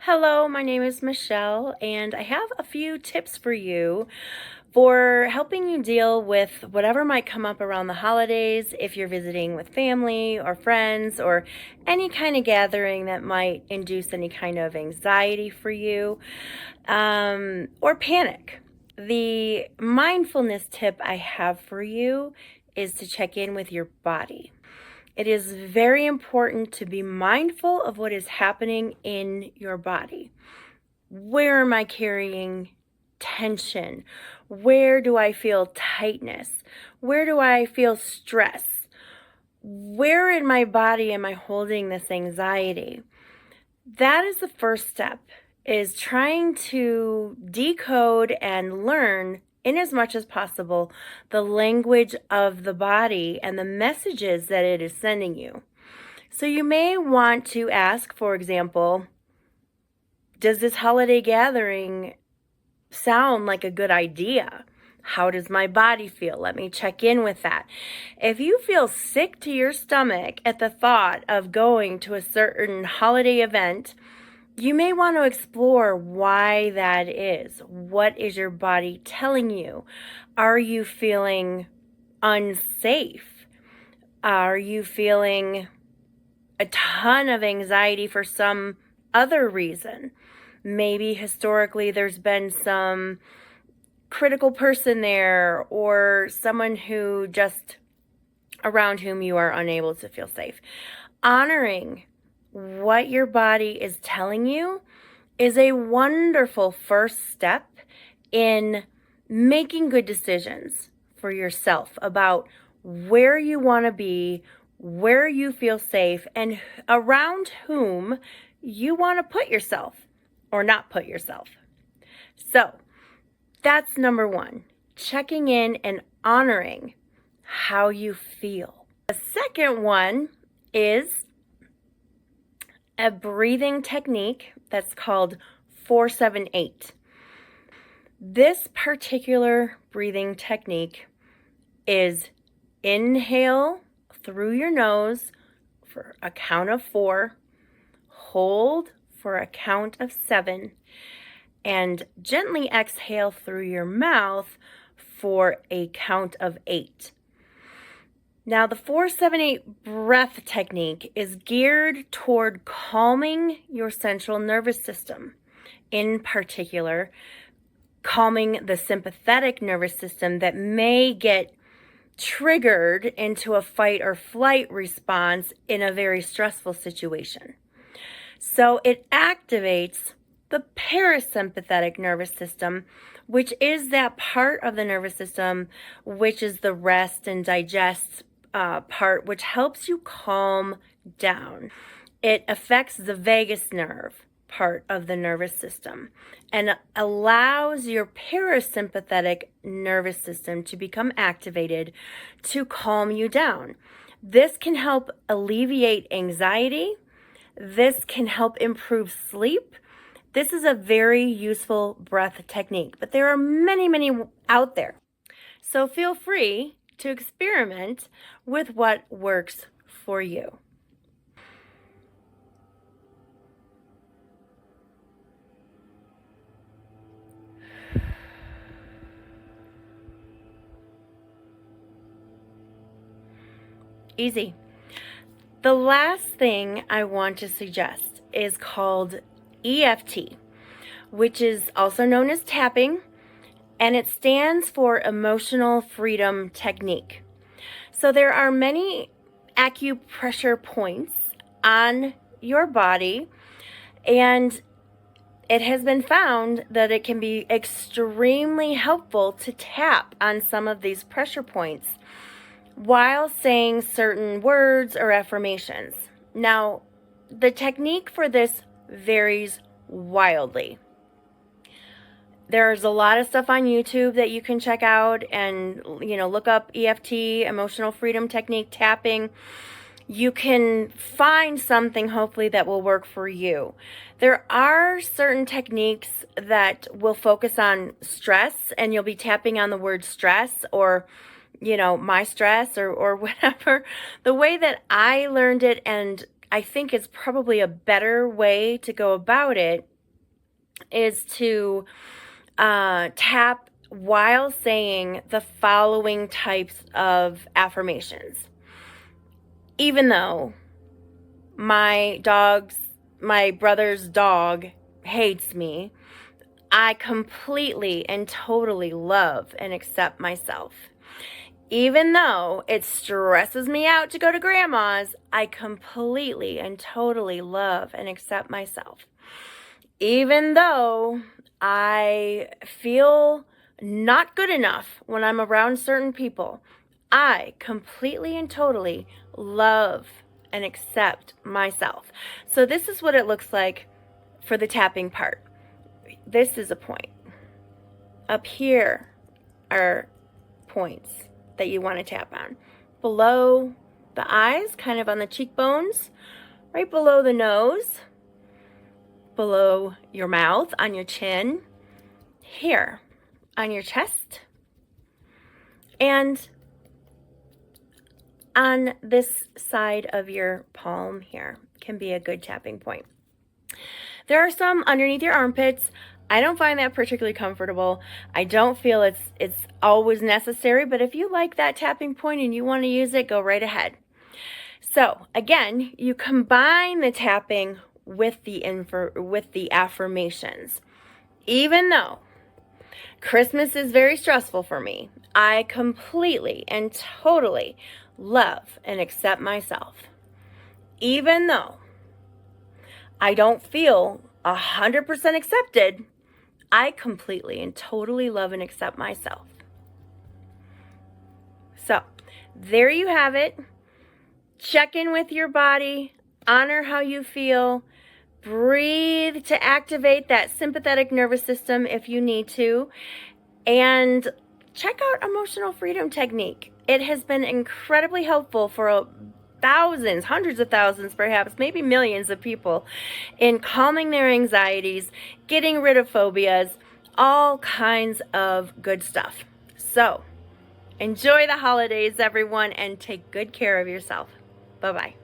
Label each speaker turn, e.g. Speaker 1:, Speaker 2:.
Speaker 1: Hello, my name is Michelle, and I have a few tips for you for helping you deal with whatever might come up around the holidays if you're visiting with family or friends or any kind of gathering that might induce any kind of anxiety for you or panic. The mindfulness tip I have for you is to check in with your body. It is very important to be mindful of what is happening in your body. Where am I carrying tension? Where do I feel tightness? Where do I feel stress? Where in my body am I holding this anxiety? That is the first step, is trying to decode and learn in as much as possible the language of the body and the messages that it is sending you. So you may want to ask, for example, does this holiday gathering sound like a good idea? How does my body feel? Let me check in with that. If you feel sick to your stomach at the thought of going to a certain holiday event, you may want to explore why that is. What is your body telling you? Are you feeling unsafe? Are you feeling a ton of anxiety for some other reason? Maybe historically there's been some critical person there or someone who just around whom you are unable to feel safe. Honoring what your body is telling you is a wonderful first step in making good decisions for yourself about where you want to be, where you feel safe, and around whom you want to put yourself or not put yourself. So that's number one, checking in and honoring how you feel. The second one is a breathing technique that's called 478. This particular breathing technique is inhale through your nose for a count of 4, hold for a count of 7, and gently exhale through your mouth for a count of 8. Now, the 478 breath technique is geared toward calming your central nervous system, in particular, calming the sympathetic nervous system that may get triggered into a fight or flight response in a very stressful situation. So it activates the parasympathetic nervous system, which is that part of the nervous system which is the rest and digest part, which helps you calm down. It affects the vagus nerve part of the nervous system and allows your parasympathetic nervous system to become activated to calm you down. This can help alleviate anxiety. This can help improve sleep. This is a very useful breath technique, but there are many, many out there. So feel free to experiment with what works for you. Easy. The last thing I want to suggest is called EFT, which is also known as tapping, and it stands for Emotional Freedom Technique. So there are many acupressure points on your body, and it has been found that it can be extremely helpful to tap on some of these pressure points while saying certain words or affirmations. Now, the technique for this varies wildly. There's a lot of stuff on YouTube that you can check out and, look up EFT, Emotional Freedom Technique, tapping. You can find something hopefully that will work for you. There are certain techniques that will focus on stress, and you'll be tapping on the word stress or my stress or whatever. The way that I learned it, and I think it's probably a better way to go about it, is to tap while saying the following types of affirmations. Even though my brother's dog hates me, I completely and totally love and accept myself. Even though it stresses me out to go to grandma's, I completely and totally love and accept myself. Even though I feel not good enough when I'm around certain people, I completely and totally love and accept myself. So this is what it looks like for the tapping part. This is a point. Up here are points that you want to tap on. Below the eyes, kind of on the cheekbones, right below the nose, below your mouth, on your chin, here on your chest, and on this side of your palm here can be a good tapping point. There are some underneath your armpits. I don't find that particularly comfortable. I don't feel it's always necessary, but if you like that tapping point and you want to use it, go right ahead. So again, you combine the tapping with the affirmations. Even though Christmas is very stressful for me, I completely and totally love and accept myself. Even though I don't feel 100% accepted, I completely and totally love and accept myself. So, there you have it. Check in with your body, honor how you feel, breathe to activate that sympathetic nervous system if you need to, and check out Emotional Freedom Technique. It has been incredibly helpful for thousands, hundreds of thousands, perhaps, maybe millions of people in calming their anxieties, getting rid of phobias, all kinds of good stuff. So, enjoy the holidays, everyone, and take good care of yourself. Bye-bye.